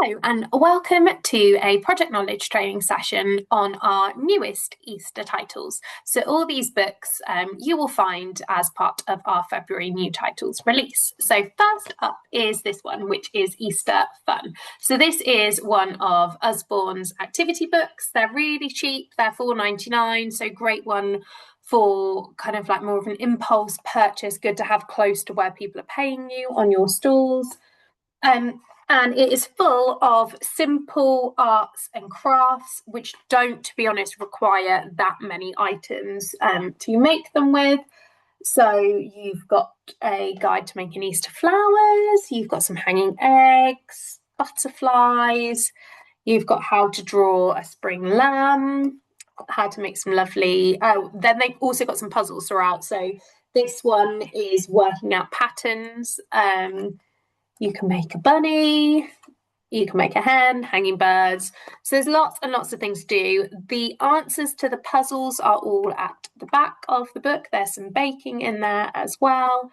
Hello and welcome to a project knowledge training session on our newest Easter titles. So all these books you will find as part of our February new titles release. So first up is this one, which is Easter Fun. So this is one of Usborne's activity books. They're really cheap, they're £4.99, so great one for kind of like more of an impulse purchase, good to have close to where people are paying you on your stalls. And it is full of simple arts and crafts, which don't, to be honest, require that many items to make them with. So you've got a guide to making Easter flowers, you've got some hanging eggs, butterflies, you've got how to draw a spring lamb, how to make some lovely... then they've also got some puzzles throughout. So this one is working out patterns. You can make a bunny, you can make a hen, hanging birds. So there's lots and lots of things to do. The answers to the puzzles are all at the back of the book. There's some baking in there as well.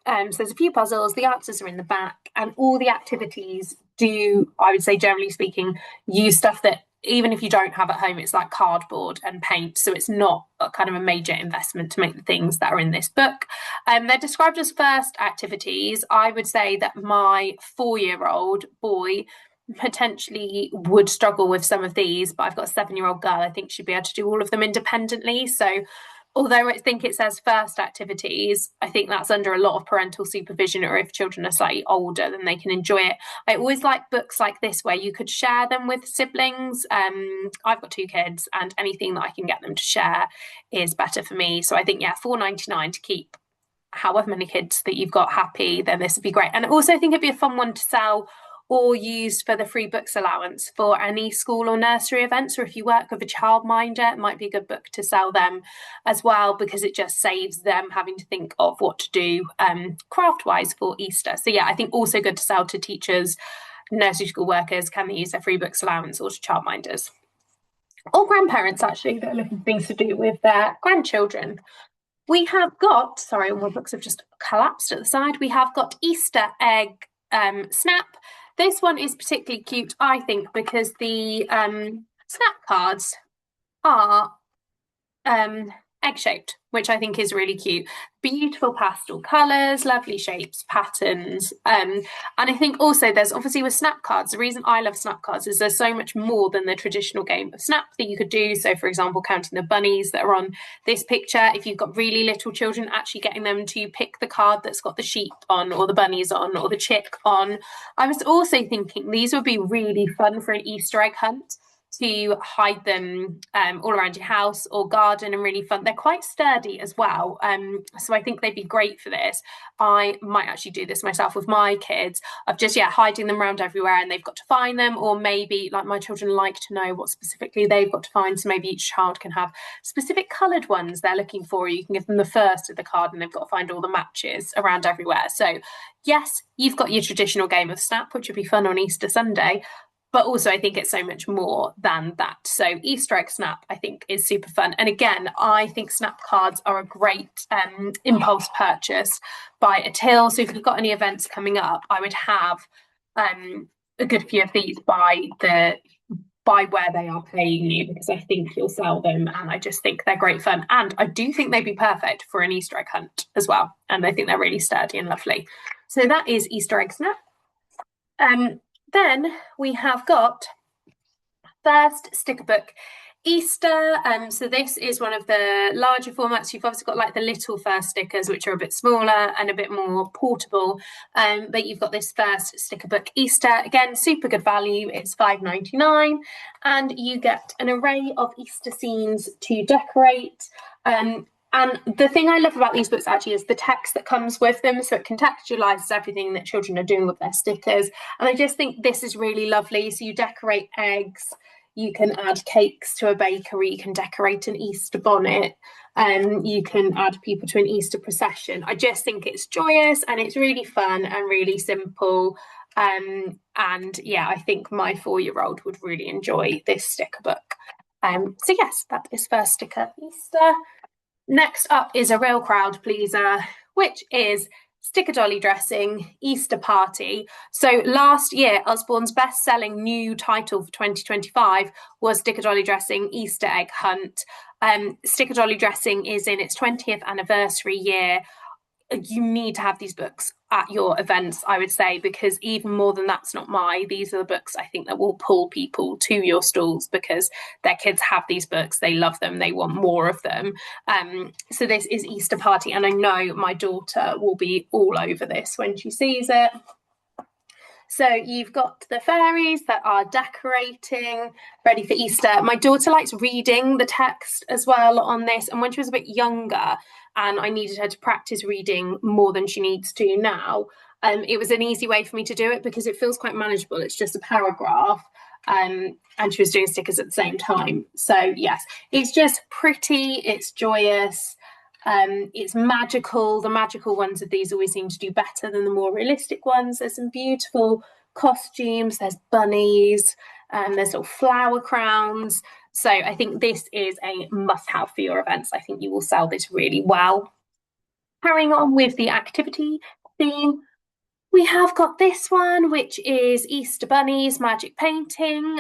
So there's a few puzzles, the answers are in the back, and all the activities do, I would say generally speaking, use stuff that even if you don't have at home, it's like cardboard and paint. So it's not a kind of a major investment to make the things that are in this book. They're described as first activities. I would say that my 4-year-old boy potentially would struggle with some of these, but I've got a 7-year-old girl. I think she'd be able to do all of them independently. So although I think it says first activities, I think that's under a lot of parental supervision, or if children are slightly older, then they can enjoy it. I always like books like this where you could share them with siblings. I've got 2 kids, and anything that I can get them to share is better for me. So I think, yeah, £4.99 to keep however many kids that you've got happy, then this would be great. And I also think it'd be a fun one to sell or used for the free books allowance for any school or nursery events, or if you work with a childminder, it might be a good book to sell them as well, because it just saves them having to think of what to do craft-wise for Easter. So yeah, I think also good to sell to teachers, nursery school workers, can they use their free books allowance, or to childminders. Or grandparents, actually, that are looking for things to do with their grandchildren. We have got, sorry, all my books have just collapsed at the side. We have got Easter egg snap. This one is particularly cute, I think, because the snap cards are egg-shaped, which I think is really cute. Beautiful pastel colours, lovely shapes, patterns. And I think also there's obviously with snap cards, the reason I love snap cards is there's so much more than the traditional game of snap that you could do. So, for example, counting the bunnies that are on this picture, if you've got really little children, actually getting them to pick the card that's got the sheep on, or the bunnies on, or the chick on. I was also thinking these would be really fun for an Easter egg hunt, to hide them all around your house or garden, and really fun. They're quite sturdy as well, so I think they'd be great for this. I might actually do this myself with my kids, of just hiding them around everywhere, and they've got to find them, or maybe like my children like to know what specifically they've got to find, so maybe each child can have specific coloured ones they're looking for. You can give them the first of the card and they've got to find all the matches around everywhere. So yes, you've got your traditional game of snap, which would be fun on Easter Sunday, but also I think it's so much more than that. So Easter egg snap, I think, is super fun. And again, I think snap cards are a great impulse purchase by a till. So if you've got any events coming up, I would have a good few of these by where they are paying you, because I think you'll sell them, and I just think they're great fun. And I do think they'd be perfect for an Easter egg hunt as well. And I think they're really sturdy and lovely. So that is Easter egg snap. Then we have got first sticker book Easter. So this is one of the larger formats. You've obviously got like the little first stickers, which are a bit smaller and a bit more portable. But you've got this first sticker book Easter. Again, super good value. It's £5.99, and you get an array of Easter scenes to decorate. And the thing I love about these books actually is the text that comes with them. So it contextualises everything that children are doing with their stickers. And I just think this is really lovely. So you decorate eggs, you can add cakes to a bakery, you can decorate an Easter bonnet, and you can add people to an Easter procession. I just think it's joyous and it's really fun and really simple. And yeah, I think my 4-year-old would really enjoy this sticker book. So yes, that is first sticker Easter. Next up is a real crowd pleaser, which is Sticker Dolly Dressing, Easter Party. So last year, Usborne's best-selling new title for 2025 was Sticker Dolly Dressing, Easter Egg Hunt. Sticker Dolly Dressing is in its 20th anniversary year. You need to have these books at your events, I would say, because even more than That's Not My, these are the books I think that will pull people to your stalls because their kids have these books, they love them, they want more of them. So this is Easter Party, and I know my daughter will be all over this when she sees it. So you've got the fairies that are decorating, ready for Easter. My daughter likes reading the text as well on this. And when she was a bit younger and I needed her to practice reading more than she needs to now, it was an easy way for me to do it because it feels quite manageable. It's just a paragraph. And she was doing stickers at the same time. So yes, it's just pretty, it's joyous. It's magical. The magical ones of these always seem to do better than the more realistic ones. There's some beautiful costumes, there's bunnies, there's little flower crowns. So I think this is a must-have for your events. I think you will sell this really well. Carrying on with the activity theme, we have got this one, which is Easter Bunnies Magic Painting.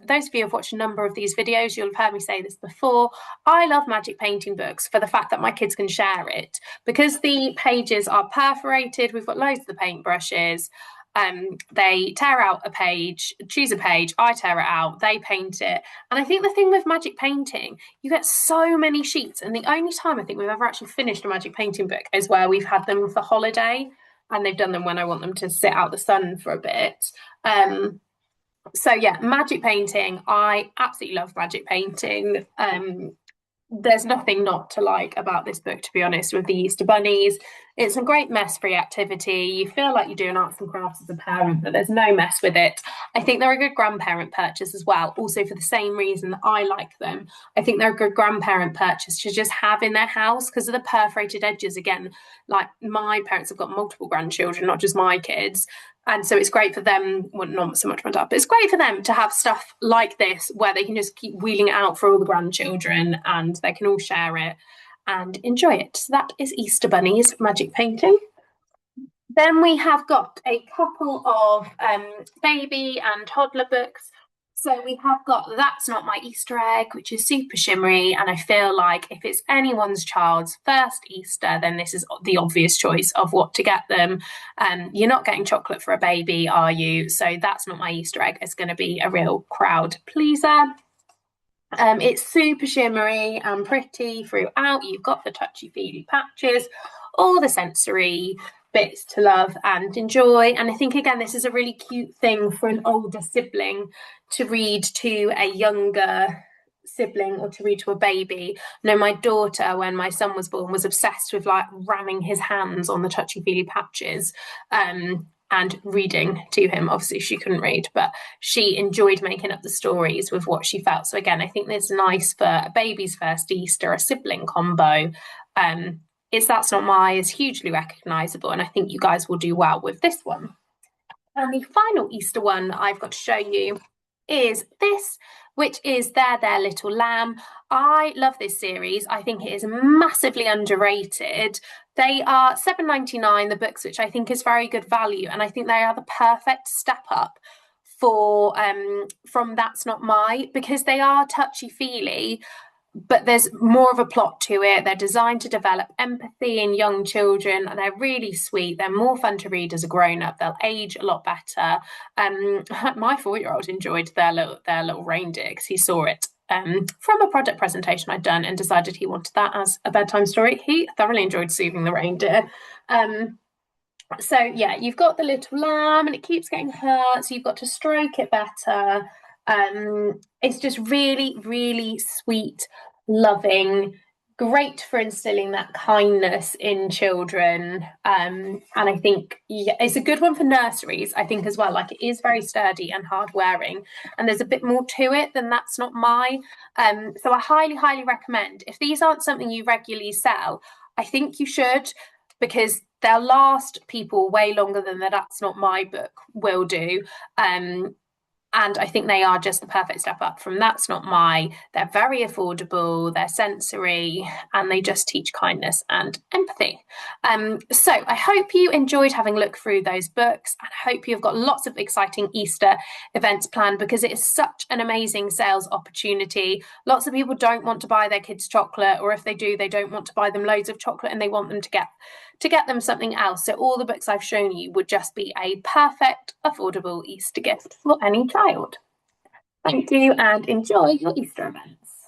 Those of you who have watched a number of these videos, you'll have heard me say this before. I love magic painting books for the fact that my kids can share it. Because the pages are perforated, we've got loads of the paintbrushes. They tear out a page, choose a page, I tear it out, they paint it. And I think the thing with magic painting, you get so many sheets. And the only time I think we've ever actually finished a magic painting book is where we've had them for holiday. And they've done them when I want them to sit out the sun for a bit. So yeah, magic painting. I absolutely love magic painting. There's nothing not to like about this book, to be honest, with the Easter bunnies. It's a great mess-free activity. You feel like you're doing arts and crafts as a parent, but there's no mess with it. I think they're a good grandparent purchase as well, also for the same reason that I like them. I think they're a good grandparent purchase to just have in their house because of the perforated edges. Again, like my parents have got multiple grandchildren, not just my kids. And so it's great for them, well, not so much my dad, but it's great for them to have stuff like this where they can just keep wheeling it out for all the grandchildren and they can all share it and enjoy it. So that is Easter Bunnies Magic Painting. Then we have got a couple of baby and toddler books. So we have got That's Not My Easter Egg, which is super shimmery. And I feel like if it's anyone's child's first Easter, then this is the obvious choice of what to get them. You're not getting chocolate for a baby, are you? So That's Not My Easter Egg is going to be a real crowd pleaser. It's super shimmery and pretty throughout. You've got the touchy-feely patches, all the sensory bits to love and enjoy. And I think, again, this is a really cute thing for an older sibling to read to a younger sibling or to read to a baby. No, my daughter, when my son was born, was obsessed with like ramming his hands on the touchy-feely patches and reading to him. Obviously, she couldn't read, but she enjoyed making up the stories with what she felt. So again, I think it's nice for a baby's first Easter, a sibling combo. It's That's Not My is hugely recognisable, and I think you guys will do well with this one. And the final Easter one I've got to show you is this, which is There, Little Lamb. I love this series. I think it is massively underrated. They are £7.99, the books, which I think is very good value, and I think they are the perfect step up for from That's Not My, because they are touchy-feely, but there's more of a plot to it. They're designed to develop empathy in young children. They're really sweet. They're more fun to read as a grown-up. They'll age a lot better. My 4-year-old enjoyed their little reindeer because he saw it from a product presentation I'd done and decided he wanted that as a bedtime story. He thoroughly enjoyed soothing the reindeer. So yeah, you've got the little lamb and it keeps getting hurt, so you've got to stroke it better. It's just really, really sweet, loving, great for instilling that kindness in children. And I think it's a good one for nurseries, I think, as well. Like, it is very sturdy and hard wearing, and there's a bit more to it than That's Not My. So I highly, highly recommend. If these aren't something you regularly sell, I think you should, because they'll last people way longer than the That's Not My book will do. And I think they are just the perfect step up from That's Not My. They're very affordable, they're sensory, and they just teach kindness and empathy. So I hope you enjoyed having a look through those books, and I hope you've got lots of exciting Easter events planned, because it is such an amazing sales opportunity. Lots of people don't want to buy their kids chocolate, or if they do, they don't want to buy them loads of chocolate and they want them to get them something else. So all the books I've shown you would just be a perfect, affordable Easter gift for any child. Thank you and enjoy your Easter events.